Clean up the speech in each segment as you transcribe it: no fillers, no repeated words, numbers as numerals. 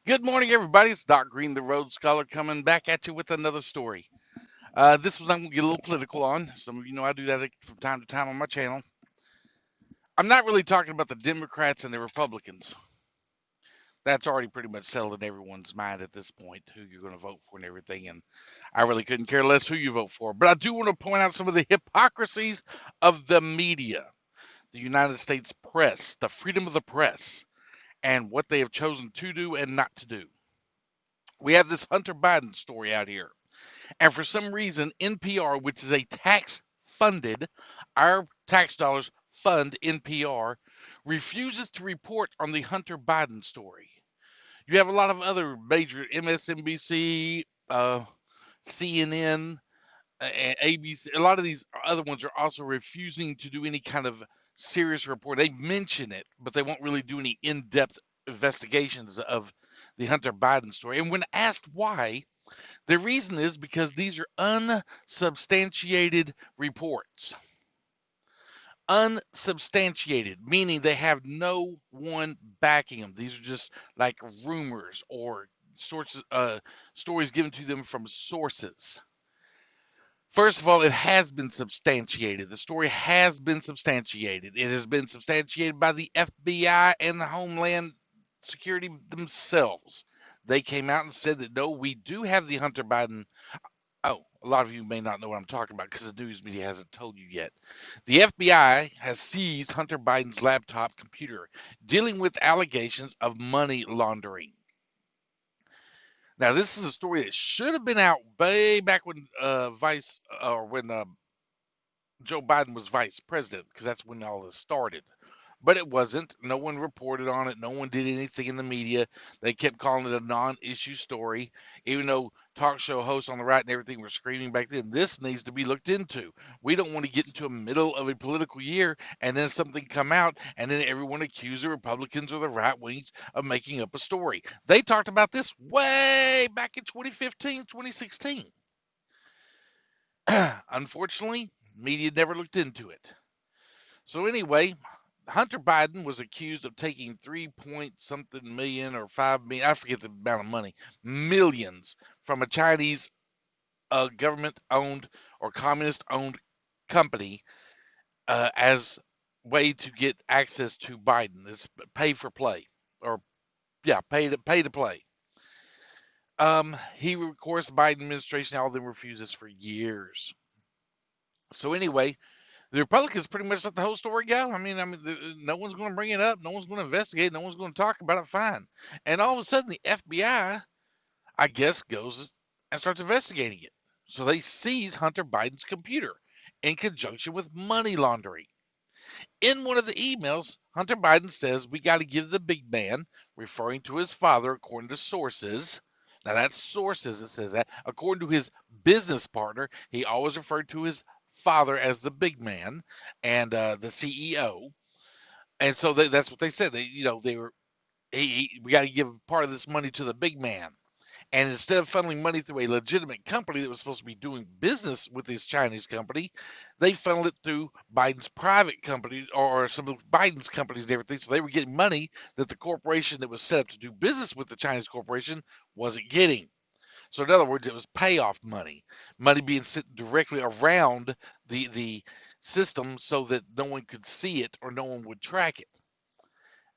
Good morning, everybody. It's Doc Green, the Road Scholar, coming back at you with another story. This one I'm going to get a little political on. Some of you know I do that from time to time on my channel. I'm not really talking about the Democrats and the Republicans. That's already pretty much settled in everyone's mind at this point, who you're going to vote for and everything. And I really couldn't care less who you vote for. But I do want to point out some of the hypocrisies of the media, the United States press, the freedom of the press, and what they have chosen to do and not to do. We have this Hunter Biden story out here. And for some reason, NPR, which is a tax funded, our tax dollars fund NPR, refuses to report on the Hunter Biden story. You have a lot of other major MSNBC, CNN, and ABC. A lot of these other ones are also refusing to do any kind of serious report. They mention it, but they won't really do any in depth investigations of the Hunter Biden story. And when asked why, the reason is because these are unsubstantiated reports. Unsubstantiated, meaning they have no one backing them. These are just like rumors or sources, stories given to them from sources. First of all, it has been substantiated. The story has been substantiated. It has been substantiated by the FBI and the Homeland Security themselves. They came out and said that no, we do have the Hunter Biden. Oh, a lot of you may not know what I'm talking about because the news media hasn't told you yet. The FBI has seized Hunter Biden's laptop computer, dealing with allegations of money laundering. Now, this is a story that should have been out way back when Joe Biden was vice president, because that's when all this started. But it wasn't. No one reported on it. No one did anything in the media. They kept calling it a non-issue story, even though talk show hosts on the right and everything were screaming back then, this needs to be looked into. We don't want to get into the middle of a political year and then something come out and then everyone accuse the Republicans or the right wings of making up a story. They talked about this way back in 2015, 2016. Unfortunately, media never looked into it. So anyway, Hunter Biden was accused of taking 3 point something million or 5 million, I forget the amount of money, millions from a Chinese government owned or communist owned company as way to get access to Biden. It's pay for play, or yeah, pay to play. He, of course, the Biden administration, all of them refused this for years. So anyway, the Republicans pretty much let the whole story go. No one's going to bring it up. No one's going to investigate. No one's going to talk about it. Fine. And all of a sudden, the FBI, I guess, goes and starts investigating it. So they seize Hunter Biden's computer in conjunction with money laundering. In one of the emails, Hunter Biden says, we got to give the big man, referring to his father, according to sources. Now, that's sources that says that. According to his business partner, he always referred to his father as the big man and the CEO. And so that's what they said. They were, we got to give part of this money to the big man. And instead of funneling money through a legitimate company that was supposed to be doing business with this Chinese company, they funneled it through Biden's private company or some of Biden's companies and everything. So they were getting money that the corporation that was set up to do business with the Chinese corporation wasn't getting. So in other words, it was payoff money, money being sent directly around the system so that no one could see it or no one would track it.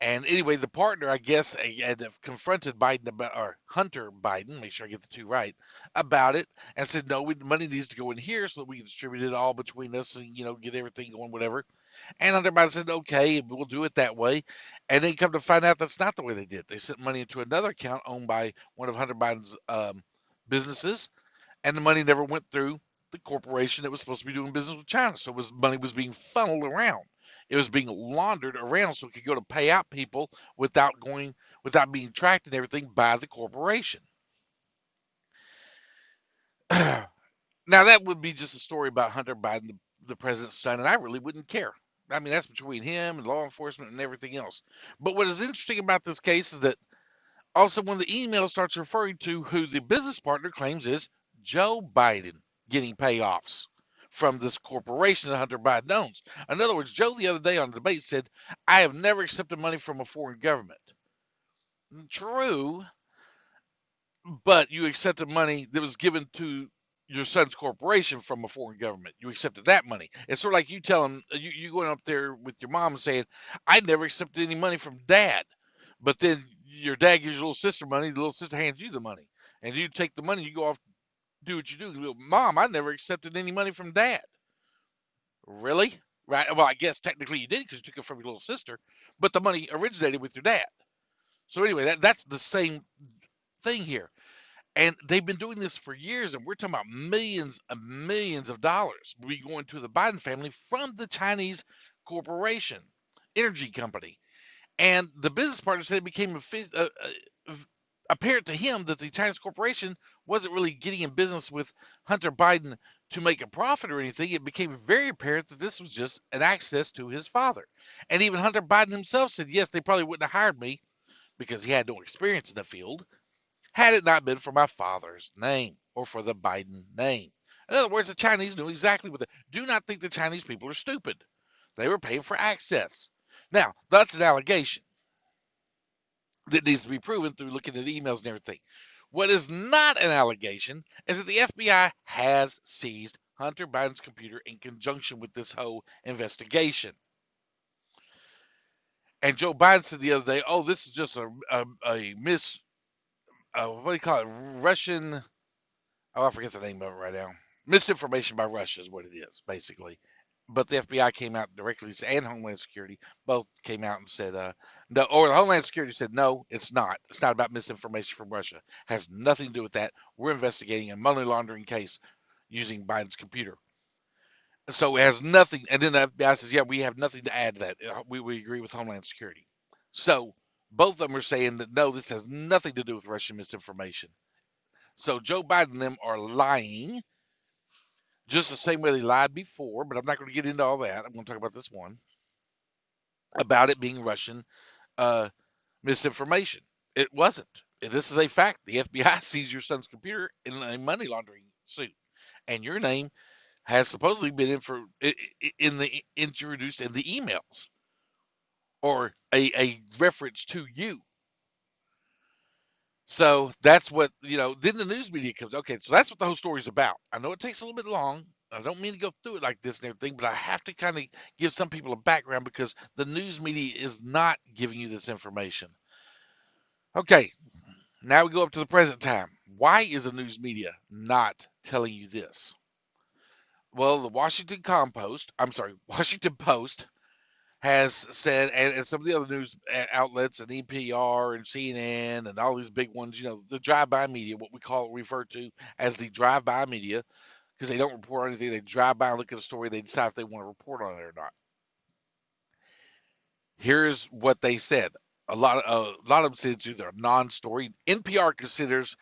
And anyway, the partner, I guess, had confronted Biden about, or Hunter Biden, make sure I get the two right, about it, and said, no, money needs to go in here so that we can distribute it all between us and, get everything going, whatever. And Hunter Biden said, okay, we'll do it that way. And then come to find out that's not the way they did. They sent money into another account owned by one of Hunter Biden's businesses, and the money never went through the corporation that was supposed to be doing business with China. So money was being funneled around. It was being laundered around so it could go to pay out people without being tracked and everything by the corporation. Now that would be just a story about Hunter Biden, the president's son, and I really wouldn't care. I mean, that's between him and law enforcement and everything else. But what is interesting about this case is that also when the email starts referring to who the business partner claims is Joe Biden getting payoffs from this corporation that Hunter Biden owns. In other words, Joe the other day on the debate said, I have never accepted money from a foreign government. True, but you accepted money that was given to your son's corporation from a foreign government. You accepted that money. It's sort of like you telling you going up there with your mom and saying, "I never accepted any money from dad," but then your dad gives your little sister money. The little sister hands you the money, and you take the money. You go off, do what you do. You go, Mom, I never accepted any money from dad. Really? Right? Well, I guess technically you did because you took it from your little sister, but the money originated with your dad. So anyway, that's the same thing here. And they've been doing this for years, and we're talking about millions and millions of dollars be going to the Biden family from the Chinese corporation, energy company. And the business partner said it became apparent to him that the Chinese corporation wasn't really getting in business with Hunter Biden to make a profit or anything. It became very apparent that this was just an access to his father. And even Hunter Biden himself said, yes, they probably wouldn't have hired me because he had no experience in the field had it not been for my father's name or for the Biden name. In other words, the Chinese knew exactly what they do. Not think the Chinese people are stupid. They were paying for access. Now, that's an allegation that needs to be proven through looking at emails and everything. What is not an allegation is that the FBI has seized Hunter Biden's computer in conjunction with this whole investigation. And Joe Biden said the other day, "Oh, this is just a what do you call it? Russian. Oh, I forget the name of it right now. Misinformation by Russia is what it is, basically." But the FBI came out directly, and Homeland Security both came out and said, no, or the Homeland Security said, no, it's not. It's not about misinformation from Russia. It has nothing to do with that. We're investigating a money laundering case using Biden's computer. So it has nothing. And then the FBI says, yeah, we have nothing to add to that. We agree with Homeland Security. So both of them are saying that, no, this has nothing to do with Russian misinformation. So Joe Biden and them are lying just the same way they lied before, but I'm not going to get into all that. I'm going to talk about this one about it being Russian uh, misinformation. It wasn't. This is a fact. The FBI seized your son's computer in a money laundering suit, and your name has supposedly been introduced in the emails or a reference to you. So that's what, then the news media comes. Okay, so that's what the whole story's about. I know it takes a little bit long. I don't mean to go through it like this and everything, but I have to kind of give some people a background because the news media is not giving you this information. Okay, now we go up to the present time. Why is the news media not telling you this? Well, the Washington Post has said, and some of the other news outlets and NPR and CNN and all these big ones, the drive-by media, what we refer to as the drive-by media, because they don't report on anything. They drive by and look at a story. They decide if they want to report on it or not. Here's what they said. A lot of them said it's either a non-story. NPR considers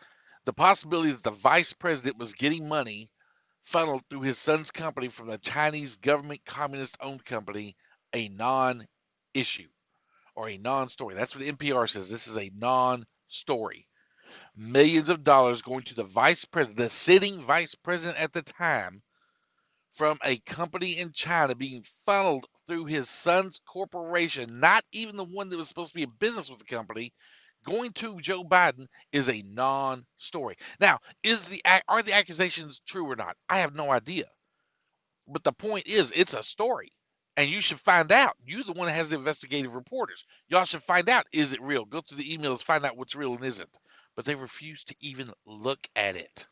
the possibility that the vice president was getting money funneled through his son's company from the Chinese government communist-owned company a non-issue or a non-story. That's what NPR says. This is a non-story. Millions of dollars going to the vice president, the sitting vice president at the time, from a company in China being funneled through his son's corporation, not even the one that was supposed to be in business with the company, going to Joe Biden is a non-story. Now, are the accusations true or not? I have no idea. But the point is, it's a story. And you should find out. You're the one that has the investigative reporters. Y'all should find out, is it real? Go through the emails, find out what's real and isn't. But they refuse to even look at it.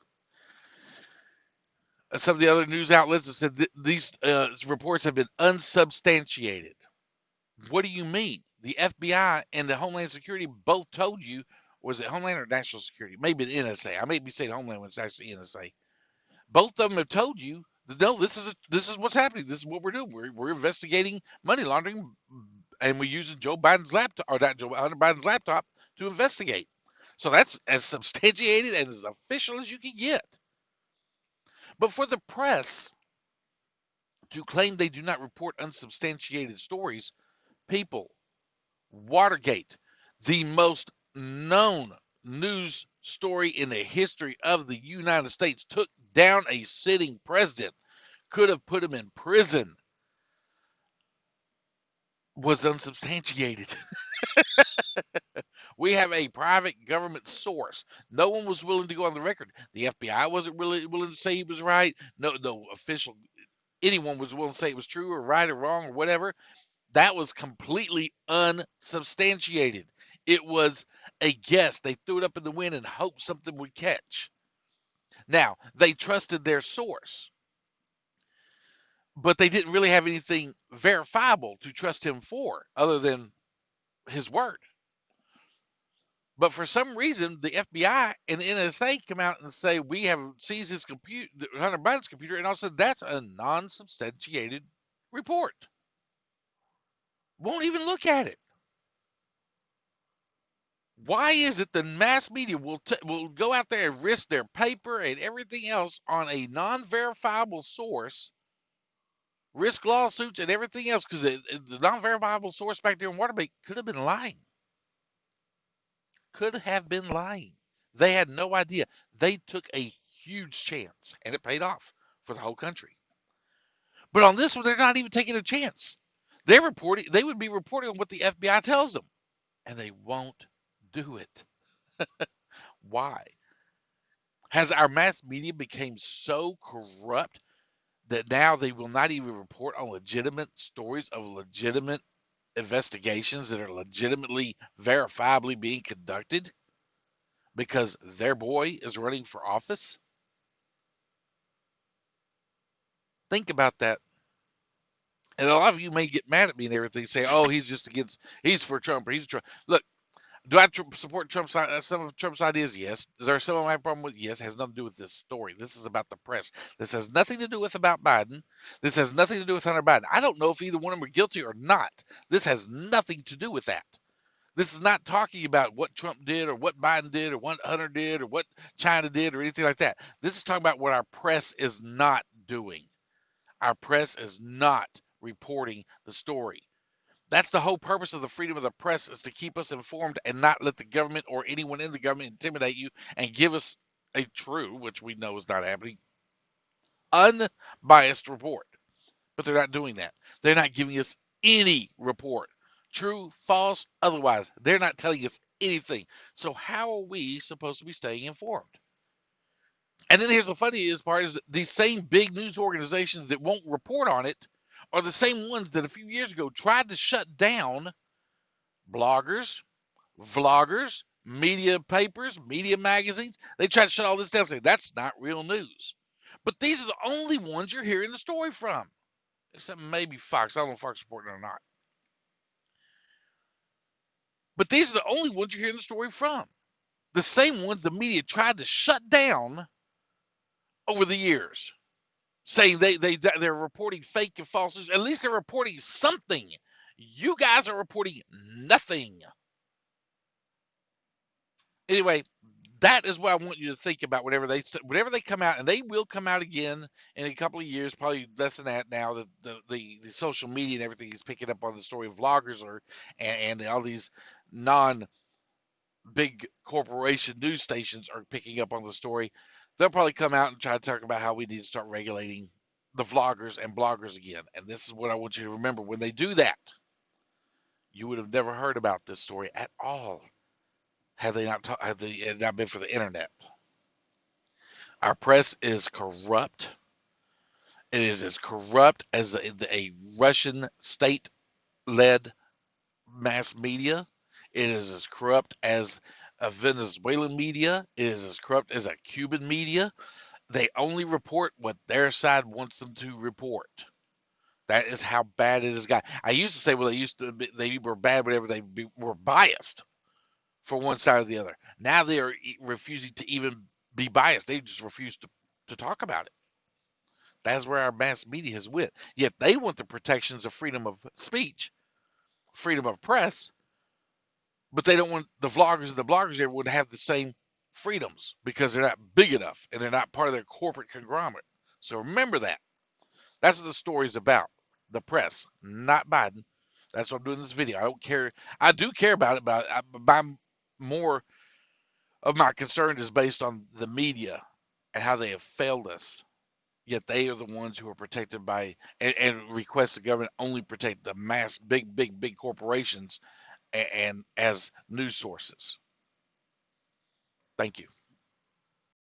Some of the other news outlets have said these reports have been unsubstantiated. What do you mean? The FBI and the Homeland Security both told you, was it Homeland or National Security? Maybe the NSA. I may be saying Homeland when it's actually NSA. Both of them have told you that, no, this is what's happening. This is what we're doing. We're investigating money laundering, and we're using Joe Biden's laptop, or not Hunter Biden's laptop, to investigate. So that's as substantiated and as official as you can get. But for the press to claim they do not report unsubstantiated stories, people, Watergate, the most known news story in the history of the United States, took down a sitting president, could have put him in prison. was unsubstantiated. We have a private government source. No one was willing to go on the record. The FBI wasn't really willing to say he was right. No official anyone was willing to say it was true or right or wrong or whatever. That was completely unsubstantiated. It was a guess. They threw it up in the wind and hoped something would catch. Now, they trusted their source, but they didn't really have anything verifiable to trust him for other than his word. But for some reason, the FBI and the NSA come out and say we have seized his computer, Hunter Biden's computer, and all of a sudden that's a non-substantiated report. Won't even look at it. Why is it the mass media will go out there and risk their paper and everything else on a non-verifiable source, risk lawsuits and everything else because the non-verifiable source back there in Watergate could have been lying. Could have been lying. They had no idea. They took a huge chance, and it paid off for the whole country. But on this one, they're not even taking a chance. They're reporting. They would be reporting on what the FBI tells them, and they won't do it. Why? Has our mass media become so corrupt that now they will not even report on legitimate stories of legitimate investigations that are legitimately, verifiably being conducted because their boy is running for office? Think about that. And a lot of you may get mad at me and everything, say, "Oh, he's for Trump, or he's Trump." Look, do I support some of Trump's ideas? Yes. Is there some of my problem with? Yes. It has nothing to do with this story. This is about the press. This has nothing to do with about Biden. This has nothing to do with Hunter Biden. I don't know if either one of them are guilty or not. This has nothing to do with that. This is not talking about what Trump did or what Biden did or what Hunter did or what China did or anything like that. This is talking about what our press is not doing. Our press is not reporting the story. That's the whole purpose of the freedom of the press, is to keep us informed and not let the government or anyone in the government intimidate you and give us a true, which we know is not happening, unbiased report. But they're not doing that. They're not giving us any report. True, false, otherwise. They're not telling us anything. So how are we supposed to be staying informed? And then here's the funniest part, is that these same big news organizations that won't report on it are the same ones that a few years ago tried to shut down bloggers, vloggers, media papers, media magazines. They tried to shut all this down, saying that's not real news. But these are the only ones you're hearing the story from, except maybe Fox. I don't know if Fox is reporting it or not. But these are the only ones you're hearing the story from. The same ones the media tried to shut down over the years, saying they're reporting fake and false news. At least they're reporting something. You guys are reporting nothing. Anyway, that is what I want you to think about whenever they come out, and they will come out again in a couple of years, probably less than that now. The social media and everything is picking up on the story of vloggers and all these non big corporation news stations are picking up on the story. They'll probably come out and try to talk about how we need to start regulating the vloggers and bloggers again. And this is what I want you to remember. When they do that, you would have never heard about this story at all had it not been for the internet. Our press is corrupt. It is as corrupt as a Russian state-led mass media. It is as corrupt as a Venezuelan media. It is as corrupt as a Cuban media. They only report what their side wants them to report. That is how bad it has got. I used to say, well, they were bad whenever they were biased for one side or the other. Now they are refusing to even be biased. They just refuse to talk about it. That's where our mass media has went. Yet they want the protections of freedom of speech, freedom of press, but they don't want the vloggers and the bloggers everyone to have the same freedoms because they're not big enough and they're not part of their corporate conglomerate. So remember that. That's what the story is about. The press, not Biden. That's what I'm doing in this video. I don't care. I do care about it, but more of my concern is based on the media and how they have failed us. Yet they are the ones who are protected by and request the government only protect the mass, big corporations and as news sources. Thank you.